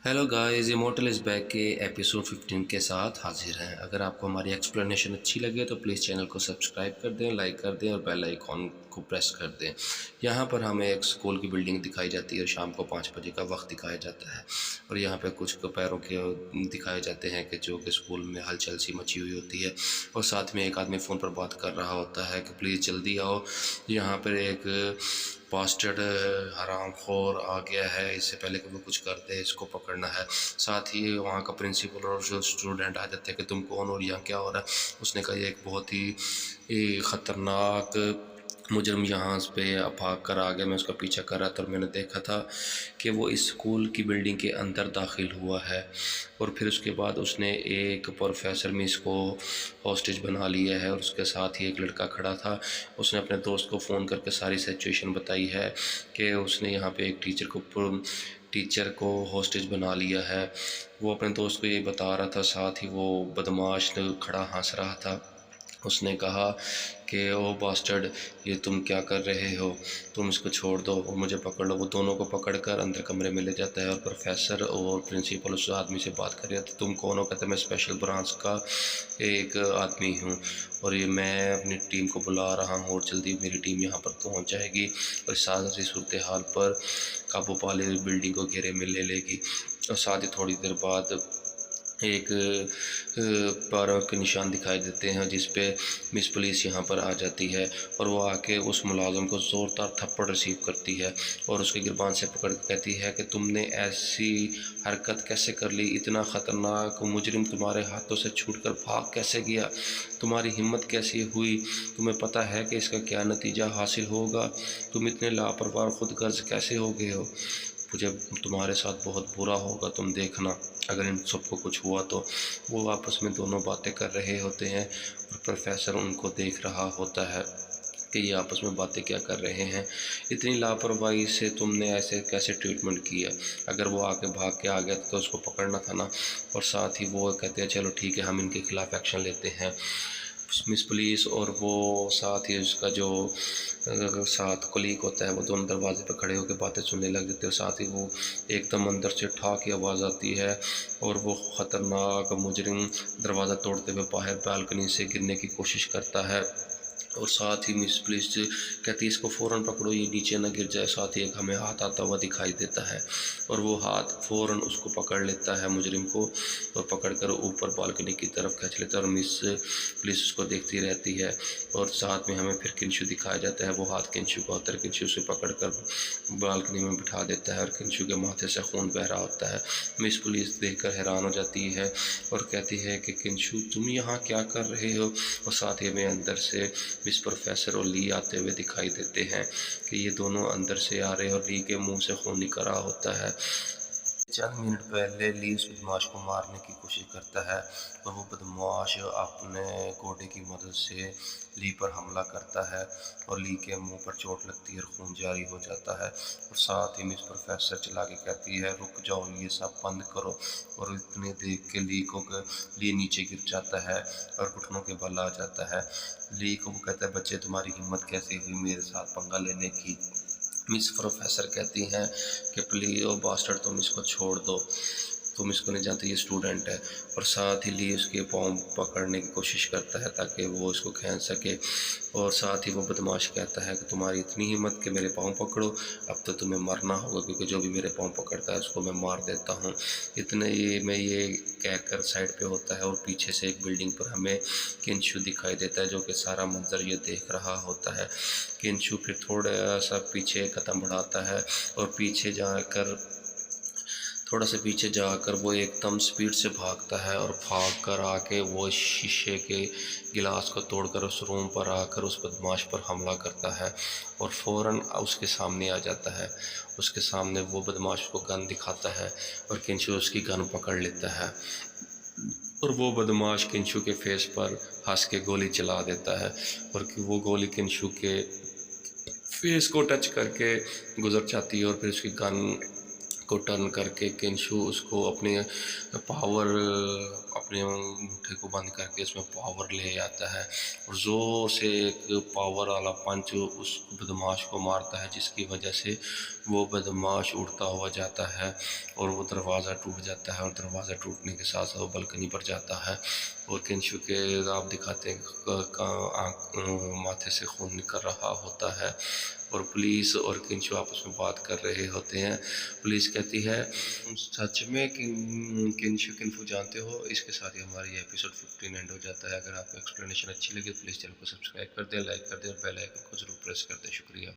Hello guys, immortal is back के episode 15 के साथ हाजिर हैं। अगर आपको हमारी एक्सप्लेनेशन अच्छी लगे तो प्लीज़ चैनल को सब्सक्राइब कर दें, लाइक कर दें और बेल आइकॉन को प्रेस कर दें। यहाँ पर हमें एक स्कूल की बिल्डिंग दिखाई जाती है और शाम को 5 बजे का वक्त दिखाया जाता है और यहाँ पे कुछ पैरों के दिखाए जाते हैं कि जो कि स्कूल में हलचल सी मची हुई होती है और साथ में एक आदमी फ़ोन पर बात कर रहा होता है कि प्लीज़ जल्दी आओ, यहाँ पर एक बास्टर्ड हरामखोर आ गया है, इससे पहले कि वो कुछ कर दे इसको पकड़ना है। साथ ही वहाँ का प्रिंसिपल और जो स्टूडेंट आ जाते हैं कि तुम कौन और यहाँ क्या हो रहा है। उसने कहा ये एक बहुत ही ख़तरनाक मुजरम यहाँ पे भाग कर आ गया। मैं उसका पीछा कर रहा था और मैंने देखा था कि वो इस स्कूल की बिल्डिंग के अंदर दाखिल हुआ है और फिर उसके बाद उसने एक प्रोफेसर मिस को हॉस्टेज बना लिया है और उसके साथ ही एक लड़का खड़ा था। उसने अपने दोस्त को फ़ोन करके सारी सिचुएशन बताई है कि उसने यहाँ पे एक टीचर को हॉस्टेज बना लिया है। वो अपने दोस्त को ये बता रहा था, साथ ही वो बदमाश खड़ा हंस रहा था। उसने कहा कि ओ बास्टर्ड, ये तुम क्या कर रहे हो, तुम इसको छोड़ दो और मुझे पकड़ लो। वो दोनों को पकड़कर अंदर कमरे में ले जाता है और प्रोफेसर और प्रिंसिपल उस आदमी से बात कर रहे थे, तुम कौन हो? कहते मैं स्पेशल ब्रांच का एक आदमी हूँ और ये मैं अपनी टीम को बुला रहा हूँ और जल्दी मेरी टीम यहाँ पर पहुँच जाएगी और सारी सूरत हाल पर काबू पा ले, बिल्डिंग को घेरे में ले लेगी। और साथ ही थोड़ी देर बाद एक पैरों के निशान दिखाई देते हैं जिस पे मिस पुलिस यहाँ पर आ जाती है और वो आके उस मुलाज़िम को ज़ोरदार थप्पड़ रिसीव करती है और उसके गिरबान से पकड़ के कहती है कि तुमने ऐसी हरकत कैसे कर ली, इतना ख़तरनाक मुजरिम तुम्हारे हाथों से छूटकर भाग कैसे गया, तुम्हारी हिम्मत कैसी हुई, तुम्हें पता है कि इसका क्या नतीजा हासिल होगा, तुम इतने लापरवाह खुदगर्ज कैसे हो गए हो, मुझे तुम्हारे साथ बहुत बुरा होगा, तुम देखना अगर इन सबको कुछ हुआ तो। वो आपस में दोनों बातें कर रहे होते हैं और प्रोफेसर उनको देख रहा होता है कि ये आपस में बातें क्या कर रहे हैं। इतनी लापरवाही से तुमने ऐसे कैसे ट्रीटमेंट किया, अगर वो आके भाग के आ गया तो उसको पकड़ना था ना। और साथ ही वो कहते हैं चलो ठीक है, हम इनके खिलाफ़ एक्शन लेते हैं। मिस पुलिस और वो साथ ही उसका जो साथ कोलीग होता है वो दोनों दरवाजे पर खड़े होकर बातें सुनने लग जाते हैं। साथ ही वो एकदम अंदर से ठा की आवाज़ आती है और वो ख़तरनाक मुजरिम दरवाज़ा तोड़ते हुए बाहर बालकनी से गिरने की कोशिश करता है। और साथ ही मिस पुलिस कहती है इसको फ़ौरन पकड़ो, ये नीचे ना गिर जाए। साथ ही एक हमें हाथ आता हुआ दिखाई देता है और वो हाथ फ़ौरन उसको पकड़ लेता है मुजरिम को और पकड़कर ऊपर बालकनी की तरफ खींच लेता है और मिस पुलिस उसको देखती रहती है। और साथ में हमें फिर किंशु दिखाया जाता है, वो हाथ किंशु का होता है, किंशु से पकड़कर बालकनी में बिठा देता है और किंशु के माथे से खून बह रहा होता है। मिस पुलिस देखकर हैरान हो जाती है और कहती है कि किंशु तुम यहाँ क्या कर रहे हो। और साथ ही हमें अंदर से मिस प्रोफेसर और ली आते हुए दिखाई देते हैं कि ये दोनों अंदर से आ रहे हैं और ली के मुंह से खून निकल रहा होता है। चंद मिनट पहले ली उस बदमाश को मारने की कोशिश करता है और वो बदमाश अपने घोड़े की मदद से ली पर हमला करता है और ली के मुंह पर चोट लगती है और खून जारी हो जाता है। और साथ ही मिस प्रोफेसर चला के कहती है रुक जाओ, ये सब बंद करो। और इतने देख के ली नीचे गिर जाता है और घुटनों के बल आ जाता है। ली को वो कहता है बच्चे तुम्हारी हिम्मत कैसे हुई मेरे साथ पंगा लेने की। मिस प्रोफेसर कहती हैं कि प्लीज़ ओ बास्टर्ड तुम इसको छोड़ दो, तुम इसको नहीं जानते, ये स्टूडेंट है। और साथ ही ली उसके पाँव पकड़ने की कोशिश करता है ताकि वो इसको खींच सके। और साथ ही वो बदमाश कहता है कि तुम्हारी इतनी हिम्मत कि मेरे पाँव पकड़ो, अब तो तुम्हें मरना होगा क्योंकि जो भी मेरे पाँव पकड़ता है उसको मैं मार देता हूँ। इतने ये कहकर साइड पे होता है और पीछे से एक बिल्डिंग पर हमें किंशु दिखाई देता है जो कि सारा मंजर ये देख रहा होता है। किंशु फिर थोड़ा सा पीछे कदम बढ़ाता है और थोड़ा सा पीछे जाकर वो एकदम स्पीड से भागता है और भाग कर आके वो शीशे के गिलास को तोड़कर उस रूम पर आकर उस बदमाश पर हमला करता है और फ़ौरन उसके सामने आ जाता है। उसके सामने वो बदमाश को गन दिखाता है और किंशु उसकी गन पकड़ लेता है और वो बदमाश किंशु के फेस पर हंस के गोली चला देता है और वो गोली किंशु के फेस को टच करके गुजर जाती है और फिर उसकी गन को टर्न करके किंशु उसको अपने अंगूठे को बंद करके उसमें पावर ले आता है और ज़ोर से एक पावर वाला पंच उस बदमाश को मारता है, जिसकी वजह से वो बदमाश उड़ता हुआ जाता है और वो दरवाज़ा टूट जाता है और दरवाज़ा टूटने के साथ साथ वो बालकनी पर जाता है और किंशु के आप दिखाते हैं माथे से खून निकल रहा होता है और पुलिस और किंशु आपस में बात कर रहे होते हैं। पुलिस कहती है सच में किंशु किंफु जानते हो। इसके साथ ही हमारी एपिसोड 15 एंड हो जाता है। अगर आपको एक्सप्लेनेशन अच्छी लगे तो प्लीज़ चैनल को सब्सक्राइब कर दें, लाइक कर दें और बेल आइकन को जरूर प्रेस कर दें। शुक्रिया।